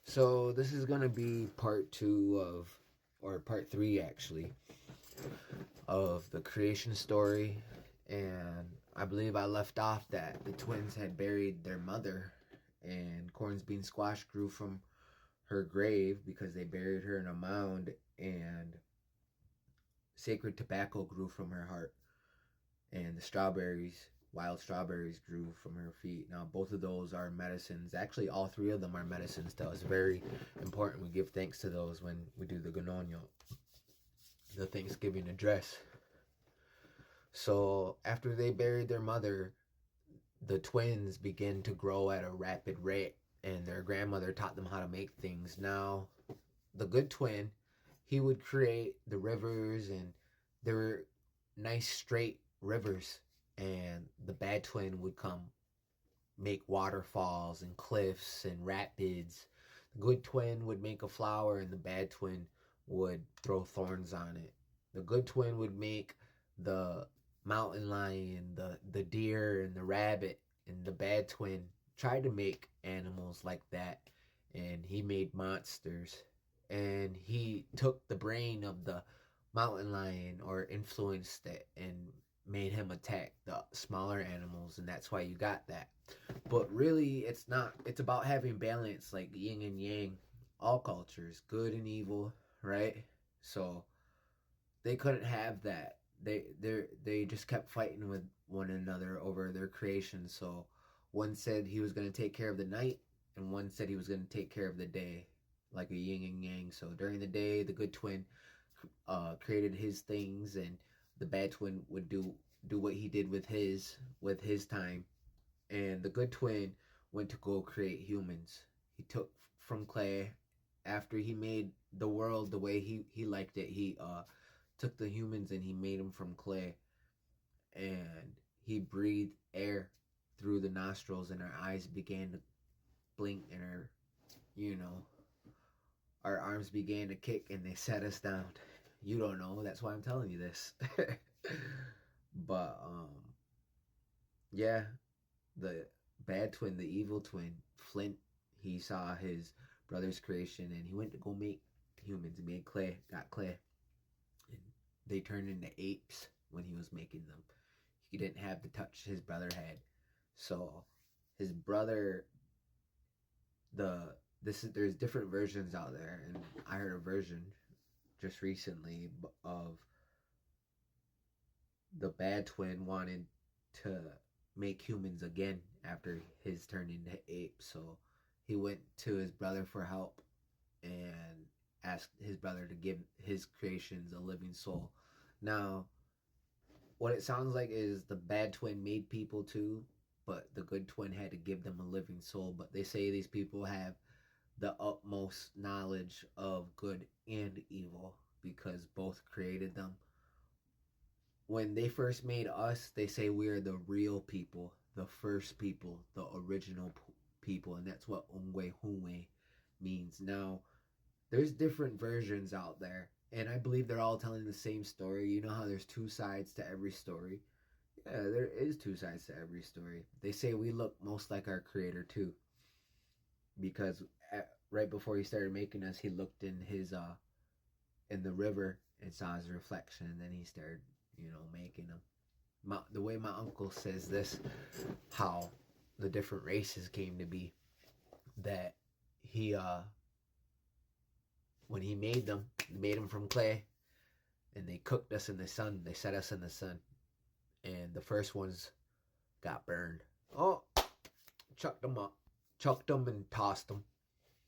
So this is gonna be part two of, or part three actually, of the creation story. And I believe I left off that the twins had buried their mother, and Corn's bean squash grew from her grave because they buried her in a mound, and sacred tobacco grew from her heart, and the strawberries, wild strawberries, grew from her feet. Now, both of those are medicines. Actually, all three of them are medicines to us. Very important. We give thanks to those when we do the Ganoño, the Thanksgiving address. So, after they buried their mother, the twins began to grow at a rapid rate, and their grandmother taught them how to make things. Now, the good twin, he would create the rivers, and there were nice straight rivers, and the bad twin would come make waterfalls and cliffs and rapids. The good twin would make a flower, and the bad twin would throw thorns on it. The good twin would make the mountain lion, the deer, and the rabbit, and the bad twin tried to make animals like that, and he made monsters. And he took the brain of the mountain lion or influenced it and made him attack the smaller animals, and that's why you got that. But really, it's not. It's about having balance, like yin and yang. All cultures, good and evil, right? So they couldn't have that. They just kept fighting with one another over their creation. So one said he was going to take care of the night, and one said he was going to take care of the day, like a yin and yang. So during the day, the good twin created his things, and the bad twin would do what he did with his time. And the good twin went to go create humans. He took from clay, after he made the world the way he liked it. He took the humans and he made them from clay, and he breathed air through the nostrils, and our eyes began to blink, and you know our arms began to kick, and they set us down. You don't know, that's why I'm telling you this. But yeah, the bad twin, the evil twin, Flint, he saw his brother's creation, and he went to go make humans. He made clay, got clay, and they turned into apes when he was making them. He didn't have the touch his brother had. So his brother, there's different versions out there, and I heard a version just recently of the bad twin wanted to make humans again after his turn into ape. So he went to his brother for help and asked his brother to give his creations a living soul. Now, what it sounds like is the bad twin made people too, but the good twin had to give them a living soul. But they say these people have the utmost knowledge of good and evil because both created them. When they first made us, they say we are the real people, the first people, the original people, and that's what Ongwe Hunwe means. Now, there's different versions out there, and I believe they're all telling the same story. You know how there's two sides to every story? Yeah, there is two sides to every story. They say we look most like our creator too, because right before he started making us, he looked in the river and saw his reflection, and then he started, making them. The way my uncle says this, how the different races came to be, that he when he made them, he made them from clay, and they cooked us in the sun. They set us in the sun, and the first ones got burned. Oh, chucked them up, chucked them and tossed them.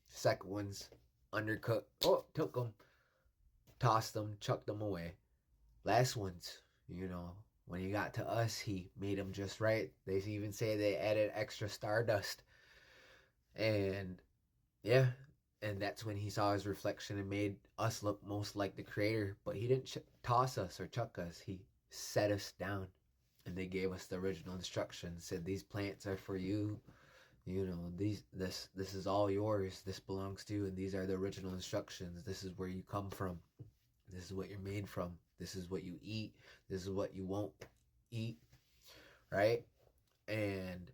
Second ones undercooked. Oh, took them, tossed them, chucked them away. Last ones, when he got to us, he made them just right. They even say they added extra stardust. And yeah, and that's when he saw his reflection and made us look most like the creator. But he didn't toss us or chuck us. He set us down, and they gave us the original instructions. Said these plants are for you. This is all yours. This belongs to you, and these are the original instructions. This is where you come from. This is what you're made from. This is what you eat. This is what you won't eat, right? And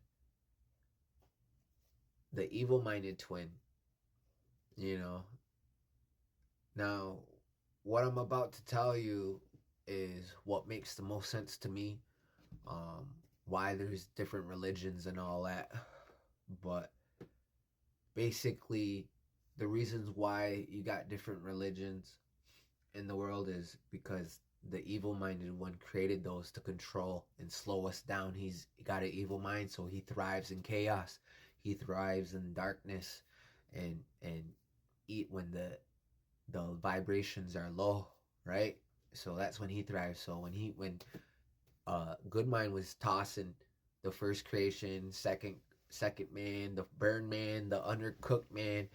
the evil-minded twin, you know. Now, what I'm about to tell you is what makes the most sense to me. Um, why there's different religions and all that, but basically, the reasons why you got different religions in the world is because the evil-minded one created those to control and slow us down. He's got an evil mind, so he thrives in chaos. He thrives in darkness, and eat when the vibrations are low, right? So that's when he thrives. So when Good Mind was tossing the first creation, second man, the burn man, the undercooked man,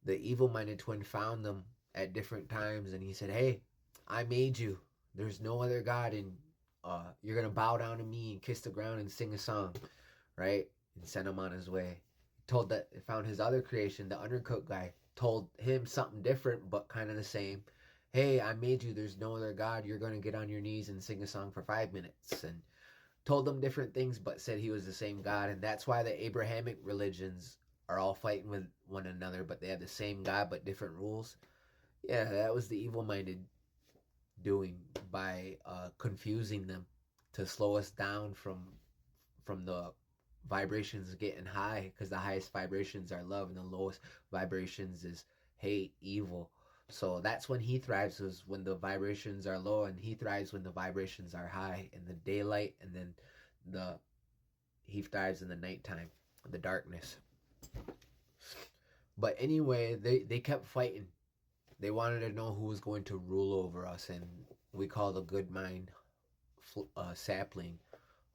the evil-minded twin found them at different times, and he said, "Hey, I made you. There's no other god, and you're gonna bow down to me and kiss the ground and sing a song, right?" And sent him on his way. Told that found his other creation, the undercooked guy, told him something different but kind of the same. "Hey, I made you. There's no other god. You're gonna get on your knees and sing a song for 5 minutes." And told them different things, but said he was the same God. And that's why the Abrahamic religions are all fighting with one another, but they have the same God but different rules. Yeah, that was the evil-minded doing by confusing them to slow us down from the vibrations getting high, because the highest vibrations are love and the lowest vibrations is hate, evil. So that's when he thrives, is when the vibrations are low, and he thrives when the vibrations are high in the daylight, and then the he thrives in the nighttime, the darkness. But anyway, they kept fighting. They wanted to know who was going to rule over us, and we call the Good Mind sapling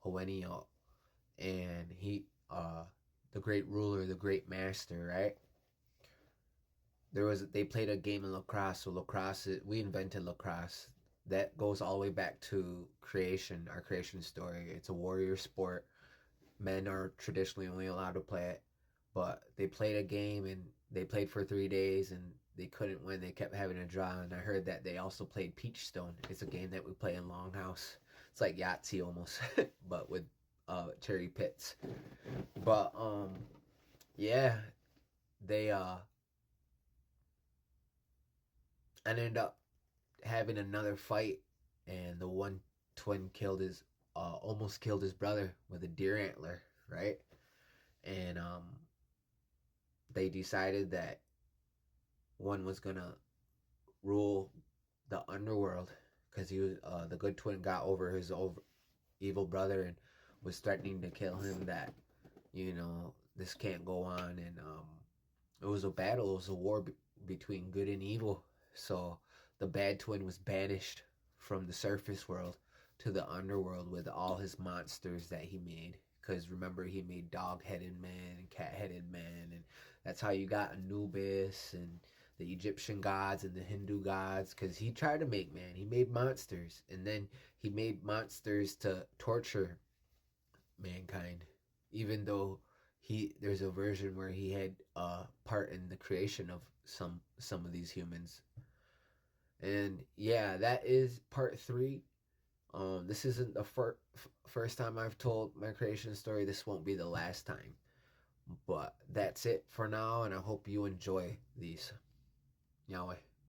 Hoenio, and the great ruler, the great master, right? They played a game of lacrosse. So we invented lacrosse. That goes all the way back to creation, our creation story. It's a warrior sport. Men are traditionally only allowed to play it, but they played a game, and they played for 3 days, and they couldn't win. They kept having a draw, and I heard that they also played Peachstone. It's a game that we play in Longhouse. It's like Yahtzee almost, but with cherry pits. But yeah, they ended up having another fight, and the one twin almost killed his brother with a deer antler, right? And they decided that one was gonna rule the underworld, because he was the good twin got over his evil brother and was threatening to kill him. That this can't go on, and it was a battle. It was a war between good and evil. So the bad twin was banished from the surface world to the underworld with all his monsters that he made. Because remember, he made dog-headed man and cat-headed man, and that's how you got Anubis and the Egyptian gods and the Hindu gods. Because he tried to make man, he made monsters, and then he made monsters to torture mankind. Even though there's a version where he had part in the creation of some of these humans. And yeah, that is part 3. This isn't the first time I've told my creation story. This won't be the last time. But that's it for now, and I hope you enjoy these. Yahweh.